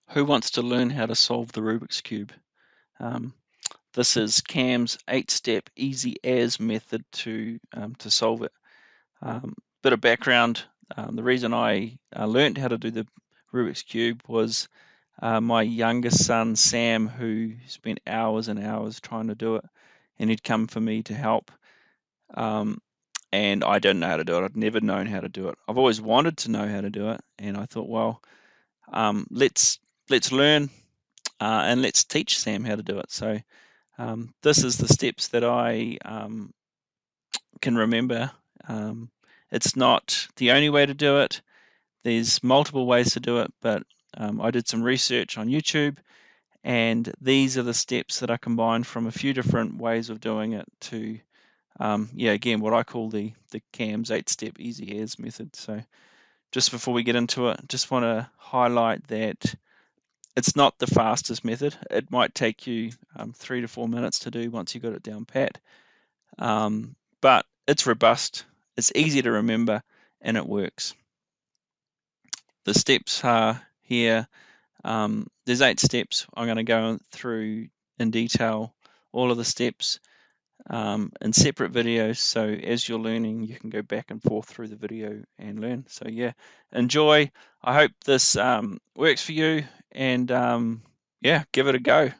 Who wants to learn how to solve the Rubik's Cube? Um, this is Cam's 8-step easy as method to solve it. Bit of background, the reason I learned how to do the Rubik's Cube was my youngest son, Sam, who spent hours and hours trying to do it, and he'd come for me to help. And I didn't know how to do it. I'd never known how to do it. I've always wanted to know how to do it, and I thought, well, let's learn and let's teach Sam how to do it. So this is the steps that I can remember. It's not the only way to do it. There's multiple ways to do it, but I did some research on YouTube, and these are the steps that I combined from a few different ways of doing it to, again, what I call the CAMS 8-step easy as method. So just before we get into it, just want to highlight that it's not the fastest method. It might take you 3 to 4 minutes to do once you got it down pat, but it's robust, it's easy to remember, and it works. The steps are here. There's 8 steps. I'm going to go through in detail all of the steps in separate videos, so as you're learning you can go back and forth through the video and learn. So yeah, enjoy. I hope this works for you, and yeah, give it a go.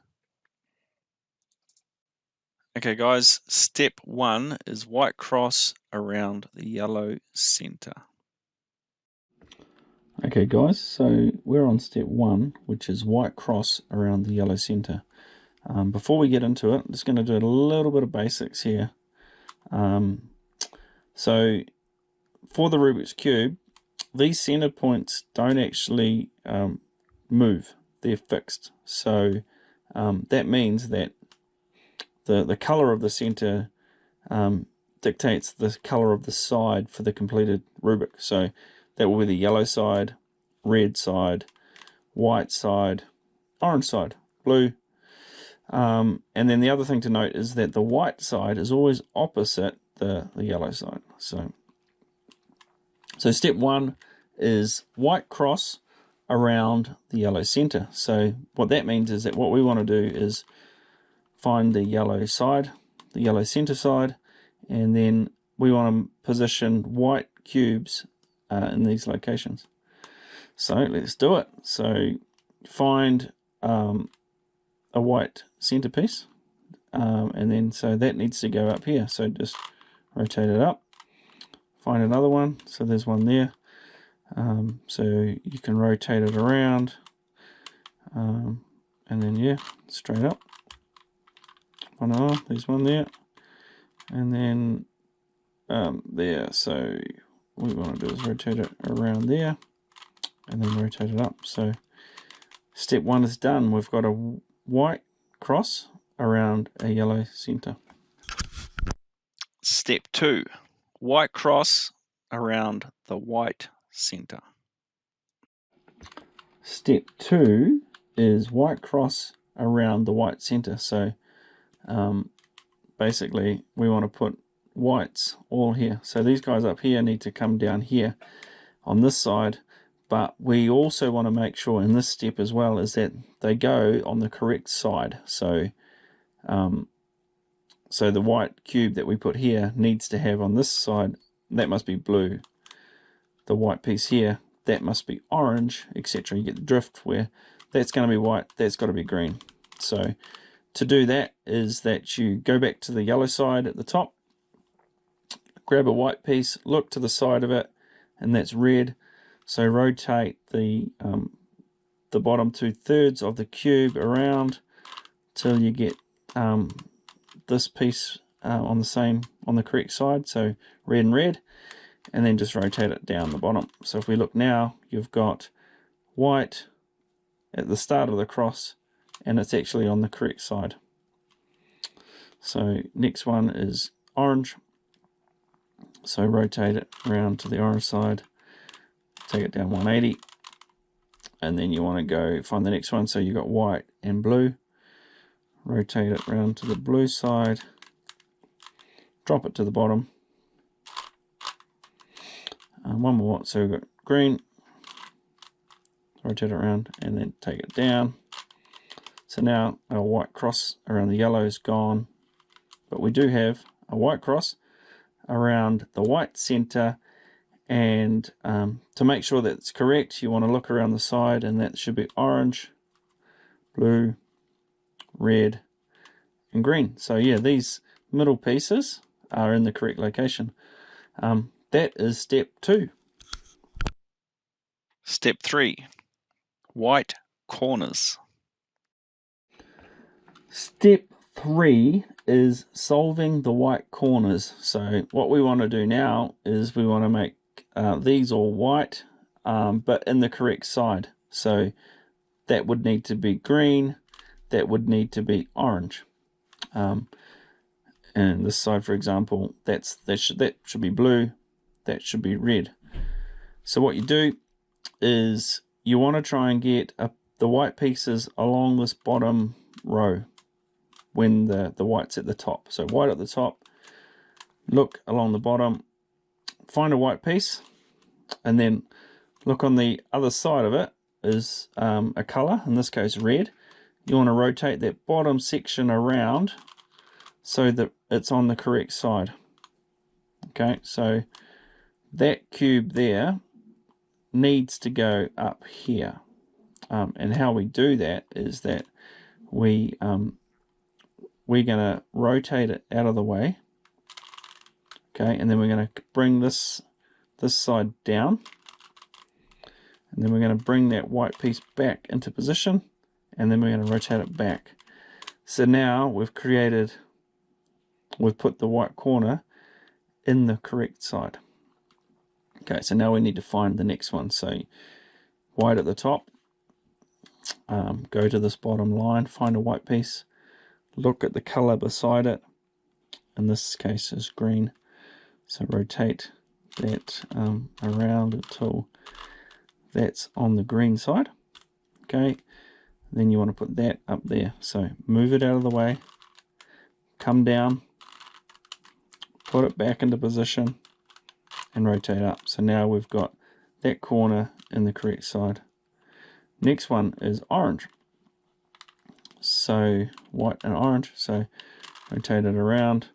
Okay guys, step 1 is white cross around the yellow center. Okay guys, so we're on step 1, which is white cross around the yellow center. Before we get into it, I'm just going to do a little bit of basics here. So for the Rubik's Cube, these center points don't actually move, they're fixed. So that means that the color of the center dictates the color of the side for the completed Rubik. So that will be the yellow side, red side, white side, orange side, blue. And then the other thing to note is that the white side is always opposite the yellow side. So step 1 is white cross around the yellow center. So what that means is that what we want to do is find the yellow side, the yellow center side, and then we want to position white cubes in these locations. So let's do it. So find a white centerpiece, and then so that needs to go up here. So just rotate it up, find another one. So there's one there. So you can rotate it around, and then yeah, straight up. There's one there, and then there. So what we want to do is rotate it around there, and then rotate it up. So step 1 is done. We've got a white cross around a yellow center. Step 2, white cross around the white center. Step 2 is white cross around the white center. So basically we want to put whites all here. So these guys up here need to come down here on this side, but we also want to make sure in this step as well is that they go on the correct side. So so the white cube that we put here needs to have on this side, that must be blue. The white piece here, that must be orange, etc. You get the drift where that's going to be white, that's got to be green. So to do that is that you go back to the yellow side at the top, grab a white piece, look to the side of it, and that's red. So rotate the bottom 2/3 of the cube around till you get this piece on the correct side, so red and red, and then just rotate it down the bottom. So if we look now, you've got white at the start of the cross, and it's actually on the correct side. So next one is orange. So rotate it around to the orange side, take it down 180, and then you want to go find the next one. So you've got white and blue. Rotate it around to the blue side, drop it to the bottom. One more, so we've got green, rotate it around, and then take it down. So now our white cross around the yellow is gone, but we do have a white cross around the white center. And to make sure that it's correct, you want to look around the side, and that should be orange, blue, red, and green. So yeah, these middle pieces are in the correct location. That is step 2. Step 3. White corners. Step 3 is solving the white corners. So what we want to do now is we want to make these all white, but in the correct side. So that would need to be green, that would need to be orange. And this side, for example, that should be blue, that should be red. So what you do is you want to try and get the white pieces along this bottom row when the white's at the top. So white at the top, look along the bottom, find a white piece, and then look on the other side of it is a color, in this case red. You want to rotate that bottom section around so that it's on the correct side. Okay, so that cube there needs to go up here. And how we do that is that we're going to rotate it out of the way. Okay, and then we're going to bring this side down. And then we're going to bring that white piece back into position. And then we're going to rotate it back. So now we've put the white corner in the correct side. Okay, so now we need to find the next one. So white at the top, go to this bottom line, find a white piece, look at the color beside it. In this case is green. So rotate that around until that's on the green side. Okay, then you want to put that up there. So move it out of the way, come down, put it back into position, and rotate up. So now we've got that corner in the correct side. Next one is orange. So white and orange, so rotate it around.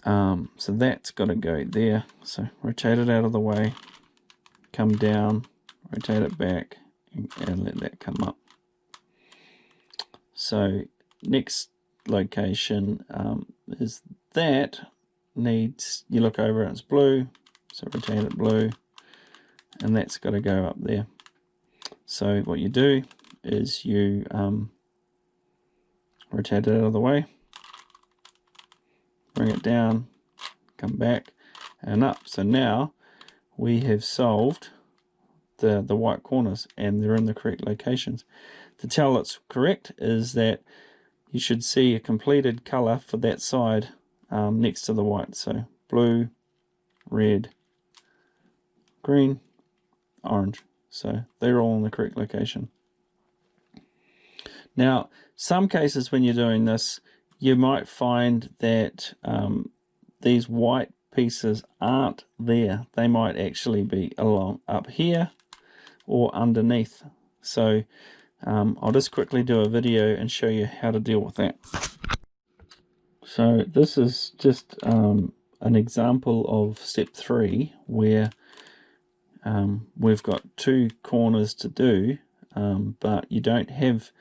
So that's got to go there. So rotate it out of the way, come down, rotate it back, and let that come up. So next location is that needs, you look over it, it's blue, so rotate it blue, and that's got to go up there. So what you do is you rotate it out of the way, bring it down, come back and up. So now we have solved the white corners, and they're in the correct locations. To tell it's correct is that you should see a completed color for that side next to the white. So blue, red, green, orange. So they're all in the correct location. Now, some cases when you're doing this, you might find that these white pieces aren't there. They might actually be along up here or underneath. So I'll just quickly do a video and show you how to deal with that. So this is just an example of step 3 where we've got 2 corners to do, but you don't have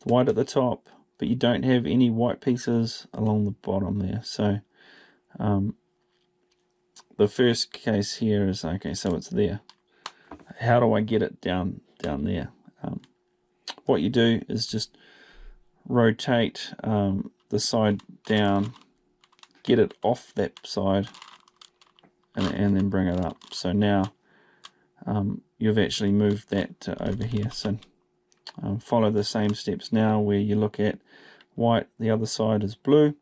the white at the top, but you don't have any white pieces along the bottom there. So the first case here is, okay, so it's there. How do I get it down there? What you do is just rotate the side down, get it off that side, and then bring it up. So now you've actually moved that over here. So follow the same steps now, where you look at white, the other side is blue,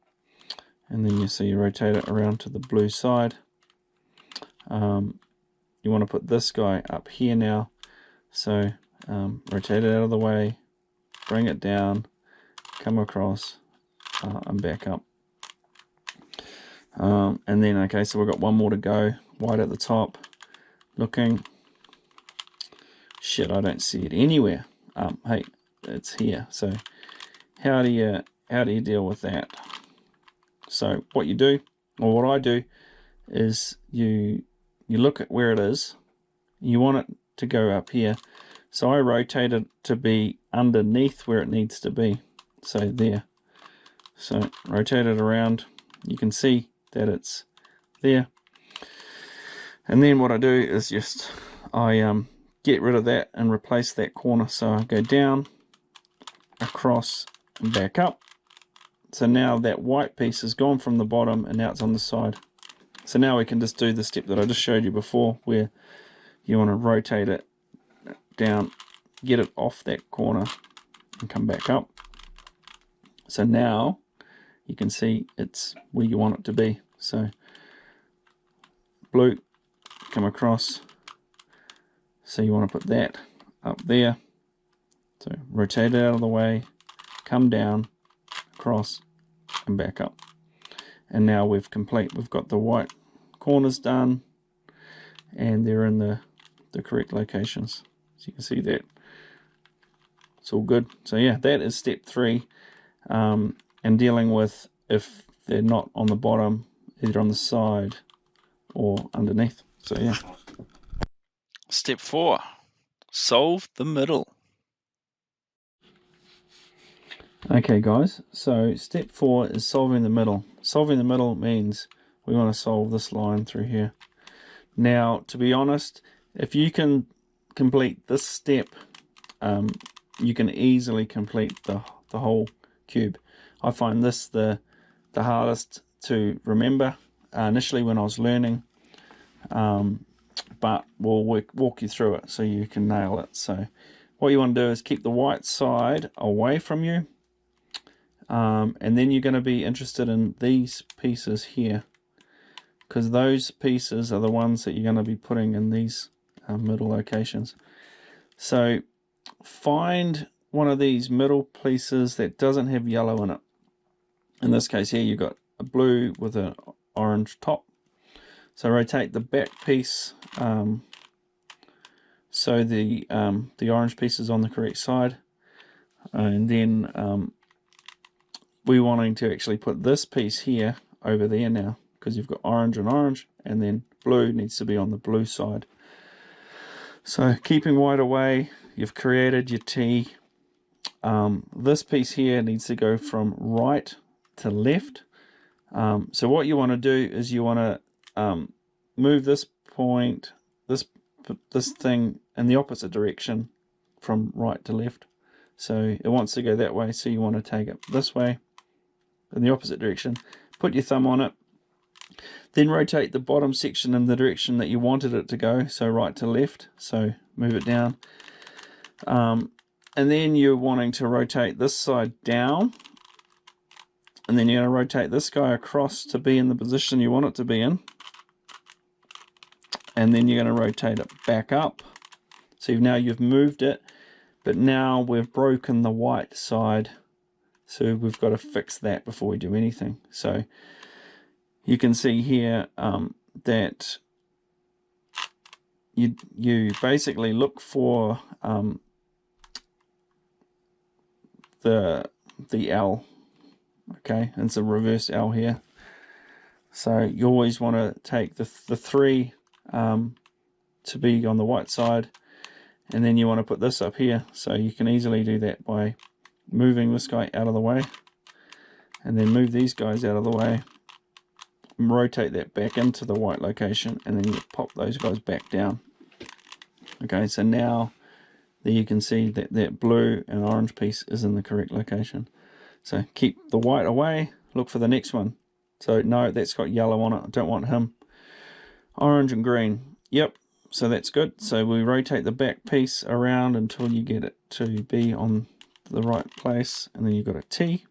and then you rotate it around to the blue side. You want to put this guy up here now, so rotate it out of the way, bring it down, come across, and back up. And then, okay, so we've got one more to go. White at the top, looking, shit, I don't see it anywhere. Hey, it's here. So how do you deal with that? So what you do, or what I do, is you look at where it is. You want it to go up here. So I rotate it to be underneath where it needs to be. So there. So rotate it around. You can see that it's there. And then what I do is just I get rid of that and replace that corner. So I go down, across, and back up. So now that white piece is gone from the bottom and now it's on the side. So now we can just do the step that I just showed you before, where you want to rotate it down, get it off that corner, and come back up. So now you can see it's where you want it to be. So blue, come across. So you want to put that up there. So rotate it out of the way, come down, across, and back up. And now we've got the white corners done, and they're in the correct locations. So you can see that it's all good. So yeah, that is step 3, and dealing with if they're not on the bottom, either on the side or underneath. So yeah. Step 4. Solve the middle. Okay guys, so step 4 is solving the middle. Solving the middle means we want to solve this line through here. Now, to be honest, if you can complete this step, you can easily complete the whole cube. I find this the hardest to remember initially when I was learning, but we'll walk you through it so you can nail it. So what you want to do is keep the white side away from you, and then you're going to be interested in these pieces here, because those pieces are the ones that you're going to be putting in these middle locations. So find one of these middle pieces that doesn't have yellow in it. In this case here, you've got a blue with an orange top. So rotate the back piece so the orange piece is on the correct side, and then we're wanting to actually put this piece here over there now, because you've got orange and orange, and then blue needs to be on the blue side. So keeping white away, you've created your T. This piece here needs to go from right to left. So what you want to do is you want to move this point, this thing in the opposite direction from right to left. So it wants to go that way, so you want to take it this way in the opposite direction. Put your thumb on it, then rotate the bottom section in the direction that you wanted it to go, so right to left. So move it down, and then you're wanting to rotate this side down, and then you're going to rotate this guy across to be in the position you want it to be in, and then you're going to rotate it back up. So now you've moved it, but now we've broken the white side, so we've got to fix that before we do anything. So you can see here that you basically look for the L, okay, and it's a reverse L here. So you always want to take the 3 to be on the white side, and then you want to put this up here. So you can easily do that by moving this guy out of the way, and then move these guys out of the way, and rotate that back into the white location, and then you pop those guys back down. Okay, so now there you can see that that blue and orange piece is in the correct location. So keep the white away, look for the next one. So no, that's got yellow on it, I don't want him. Orange and green, yep, so that's good. So we rotate the back piece around until you get it to be on the right place, and then you've got a T.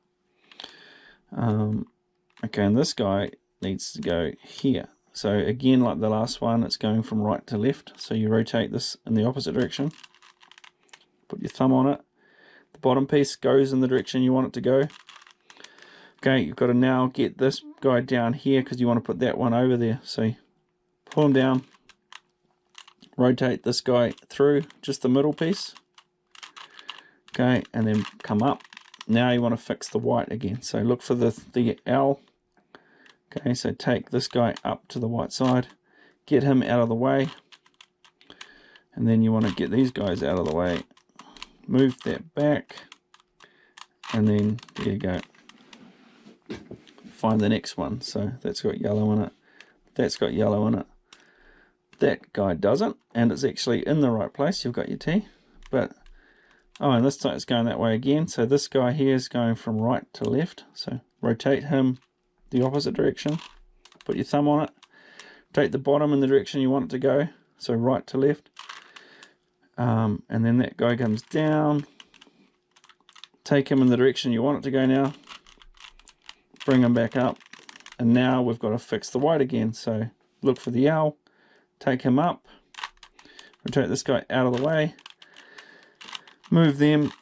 Okay, and this guy needs to go here. So again, like the last one, it's going from right to left. So you rotate this in the opposite direction, put your thumb on it, the bottom piece goes in the direction you want it to go. Okay, you've got to now get this guy down here, because you want to put that one over there. So pull him down, rotate this guy through just the middle piece. Okay, and then come up. Now you want to fix the white again. So look for the L. Okay, so take this guy up to the white side, get him out of the way, and then you want to get these guys out of the way. Move that back, and then there you go. Find the next one. So that's got yellow in it. That's got yellow in it. That guy doesn't, and it's actually in the right place. You've got your T, but oh, and this time it's going that way again. So this guy here is going from right to left. So rotate him the opposite direction. Put your thumb on it. Take the bottom in the direction you want it to go. So right to left. And then that guy comes down. Take him in the direction you want it to go now. Bring him back up. And now we've got to fix the white again. So look for the L. Take him up. Rotate this guy out of the way. Move them.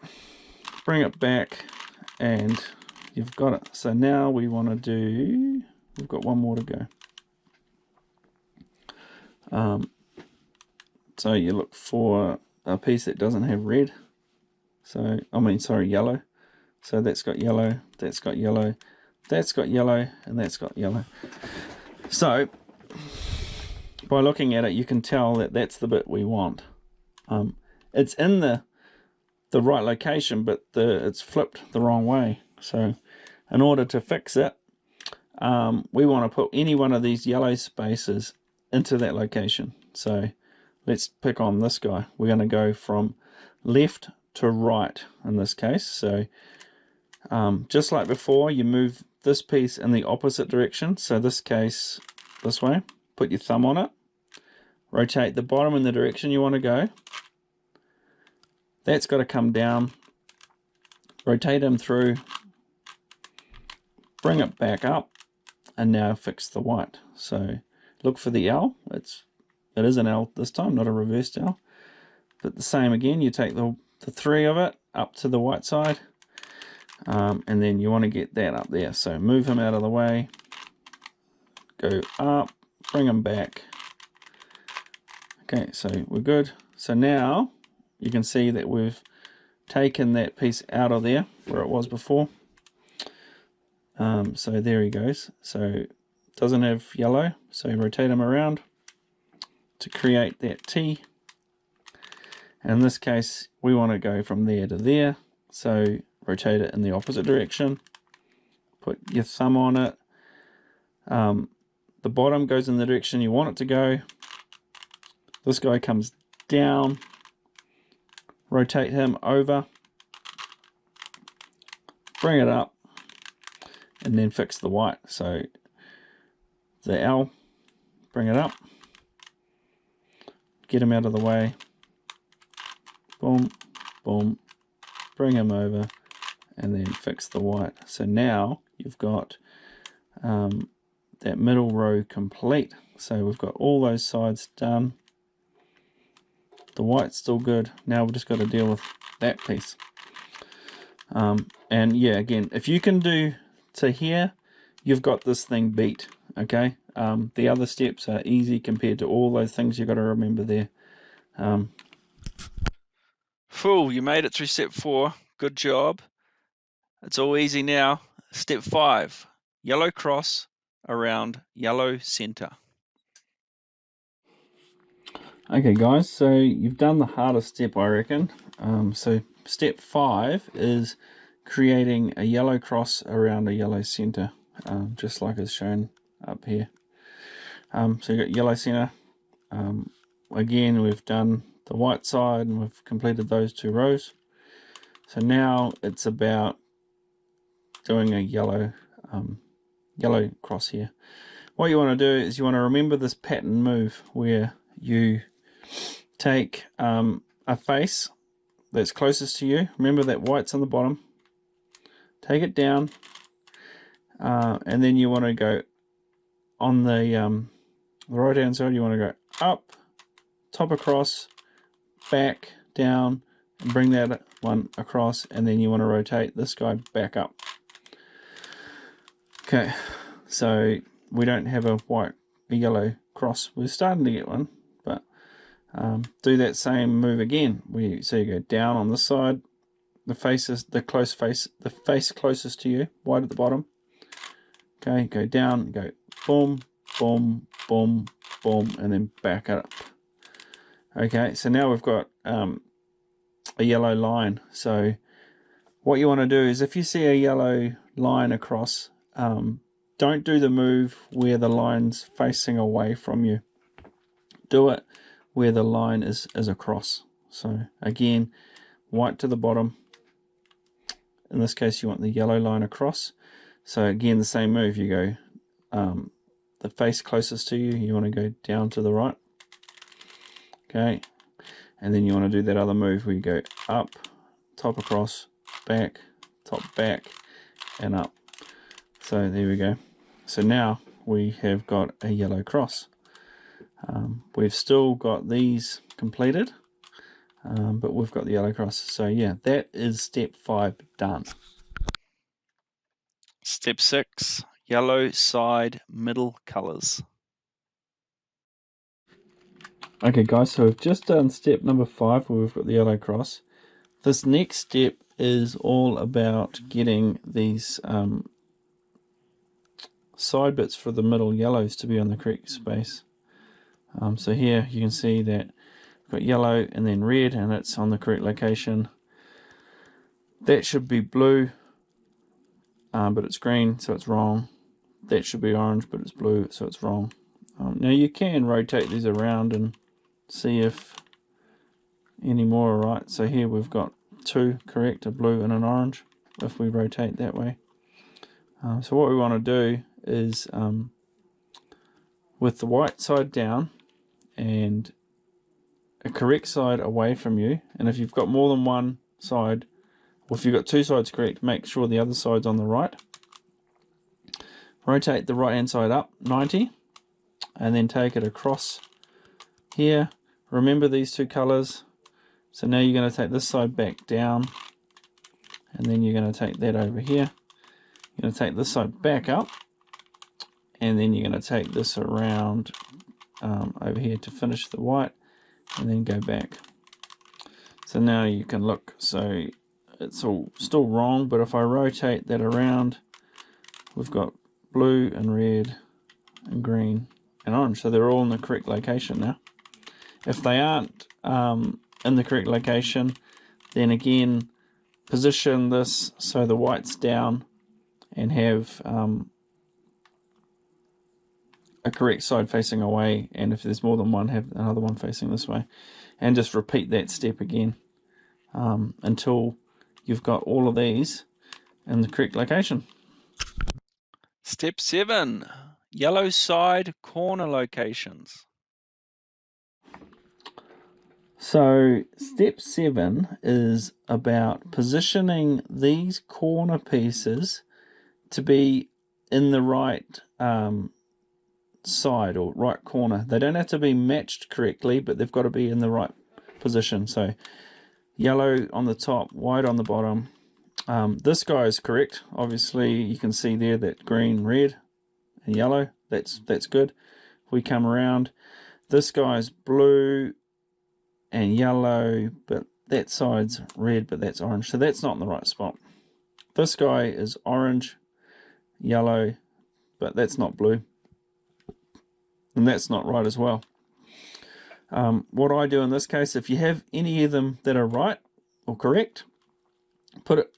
Bring it back. And you've got it. So now we want to do... We've got one more to go. So you look for a piece that doesn't have red. So, yellow. So that's got yellow, that's got yellow, that's got yellow, and that's got yellow. So, by looking at it, you can tell that that's the bit we want. It's in the right location, but it's flipped the wrong way. So, in order to fix it, we want to put any one of these yellow spaces into that location. So let's pick on this guy. We're going to go from left to right in this case. So just like before, you move this piece in the opposite direction. So this case, this way. Put your thumb on it. Rotate the bottom in the direction you want to go. That's got to come down. Rotate him through. Bring it back up. And now fix the white. So look for the L. It is an L this time, not a reversed L. But the same again, you take the three of it up to the white side. And then you want to get that up there. So move him out of the way. Go up. Bring him back. Okay, so we're good. So now you can see that we've taken that piece out of there where it was before. So there he goes. So doesn't have yellow, so rotate him around to create that T. And in this case, we want to go from there to there. So rotate it in the opposite direction. Put your thumb on it. The bottom goes in the direction you want it to go. This guy comes down. Rotate him over. Bring it up. And then fix the white. So the L, bring it up. Get him out of the way. Boom, boom. Bring him over. And then fix the white. So now you've got that middle row complete. So we've got all those sides done. The white's still good. Now we've just got to deal with that piece. And yeah, again, if you can do to here, you've got this thing beat. Okay. The other steps are easy compared to all those things you've got to remember there. Fool, you made it through step 4. Good job. It's all easy now. Step 5, yellow cross around yellow center. Okay guys, so you've done the hardest step, I reckon. So step 5 is creating a yellow cross around a yellow center, just like is shown up here. So you've got yellow center. Again, we've done the white side and we've completed those 2 rows. So now it's about doing a yellow cross here. What you want to do is you want to remember this pattern move where you take a face that's closest to you. Remember that white's on the bottom. Take it down, and then you want to go on the right hand side. You want to go up, top across, back, down, and bring that one across, and then you want to rotate this guy back up. Okay, so we don't have a yellow cross. We're starting to get one, but Do that same move again. So you go down on this side, the face closest to you, wide at the bottom. Okay, go down, go boom, boom, boom, boom, and then back up. Okay, so now we've got a yellow line. So what you want to do is, if you see a yellow line across, don't do the move where the line's facing away from you. Do it where the line is across. So again, white to the bottom. In this case, you want the yellow line across. So again, the same move. You go the face closest to you, you want to go down to the right. Okay, and then you want to do that other move where you go up, top across, back, top back, and up. So there we go. So now we have got a yellow cross. We've still got these completed, but we've got the yellow cross. So yeah, that is step 5 done. Step 6, yellow side middle colors. Okay guys, so we've just done step number 5 where we've got the yellow cross. This next step is all about getting these side bits for the middle yellows to be on the correct space. So here you can see that we've got yellow and then red, and it's on the correct location. That should be blue, but it's green, so it's wrong. That should be orange, but it's blue, so it's wrong. Now you can rotate these around and see if any more are right. So here we've got 2 correct, a blue and an orange, if we rotate that way. So what we want to do is, with the white side down and a correct side away from you, and if you've got more than one side, or if you've got 2 sides correct, make sure the other side's on the right. Rotate the right hand side up 90, and then take it across here. Remember these 2 colors. So now you're going to take this side back down, and then you're going to take that over here. You're going to take this side back up, and then you're going to take this around over here to finish the white, and then go back. So now you can look, so it's all still wrong, but if I rotate that around, we've got blue and red and green and orange, so they're all in the correct location now. If they aren't in the correct location, then again, position this so the white's down and have a correct side facing away, and if there's more than one, have another one facing this way, and just repeat that step again until you've got all of these in the correct location. Step 7, yellow side corner locations. So step 7 is about positioning these corner pieces to be in the right side or right corner. They don't have to be matched correctly, but they've got to be in the right position. So yellow on the top, white on the bottom. This guy is correct. Obviously you can see there that green, red and yellow. That's good. If we come around, this guy's blue and yellow, but that side's red, but that's orange, so that's not in the right spot. This guy is orange, yellow, but that's not blue, and that's not right as well. What I do in this case, if you have any of them that are right or correct, put it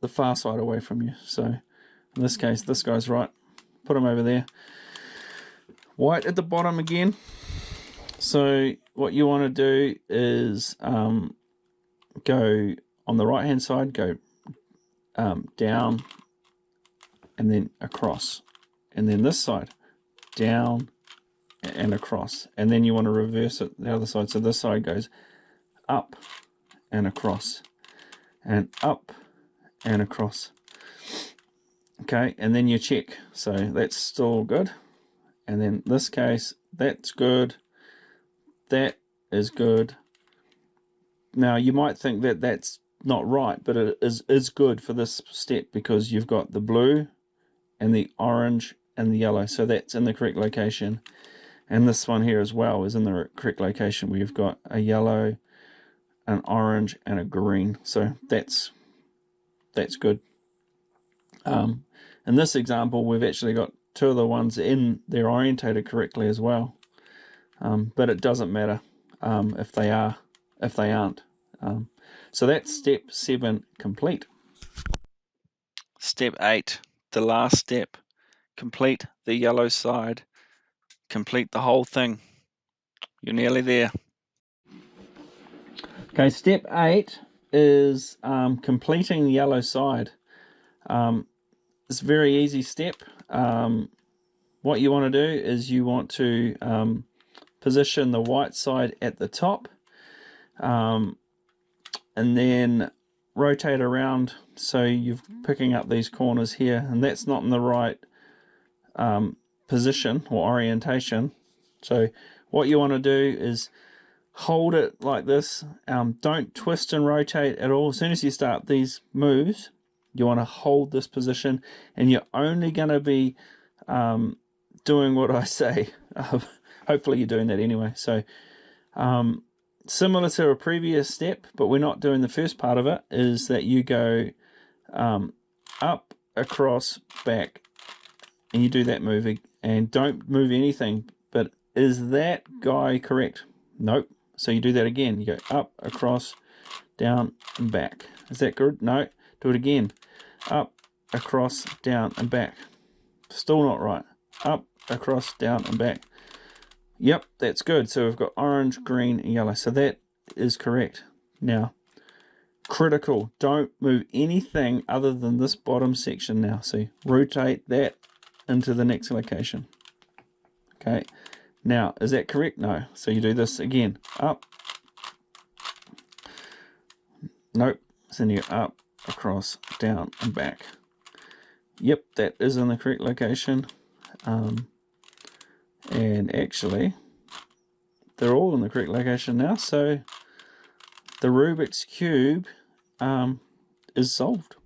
the far side away from you. So in this case, this guy's right, put him over there. White at the bottom again. So what you want to do is go on the right hand side, go down and then across, and then this side down and across, and then you want to reverse it the other side, so this side goes up and across and up and across. Okay, and then you check, so that's still good, and then this case, that's good, that is good. Now you might think that that's not right, but it is good for this step because you've got the blue and the orange and the yellow, so that's in the correct location. And this one here as well is in the correct location. We've got a yellow, an orange, and a green. So that's good. In this example, we've actually got two of the ones in, they're orientated correctly as well. But it doesn't matter if they aren't. So that's step 7 complete. Step 8, the last step. Complete the yellow side. Complete the whole thing. You're nearly there. Okay, step 8 is completing the yellow side. It's a very easy step. What you want to do is you want to position the white side at the top, and then rotate around so you're picking up these corners here, and that's not in the right position or orientation. So what you want to do is hold it like this. Don't twist and rotate at all. As soon as you start these moves, you want to hold this position, and you're only going to be doing what I say. Hopefully you're doing that anyway. So similar to a previous step, but we're not doing the first part of it, is that you go up, across, back, and you do that move, and don't move anything. But is that guy correct? Nope. So you do that again. You go up, across, down, and back. Is that good? No. Do it again. Up, across, down, and back. Still not right. Up, across, down, and back. Yep, that's good. So we've got orange, green, and yellow. So that is correct. Now, critical. Don't move anything other than this bottom section now. So rotate that into the next location. Okay. Now, is that correct? No. So you do this again. Up. Nope. So then you go up, across, down, and back. Yep, that is in the correct location. And actually, they're all in the correct location now. So the Rubik's Cube is solved.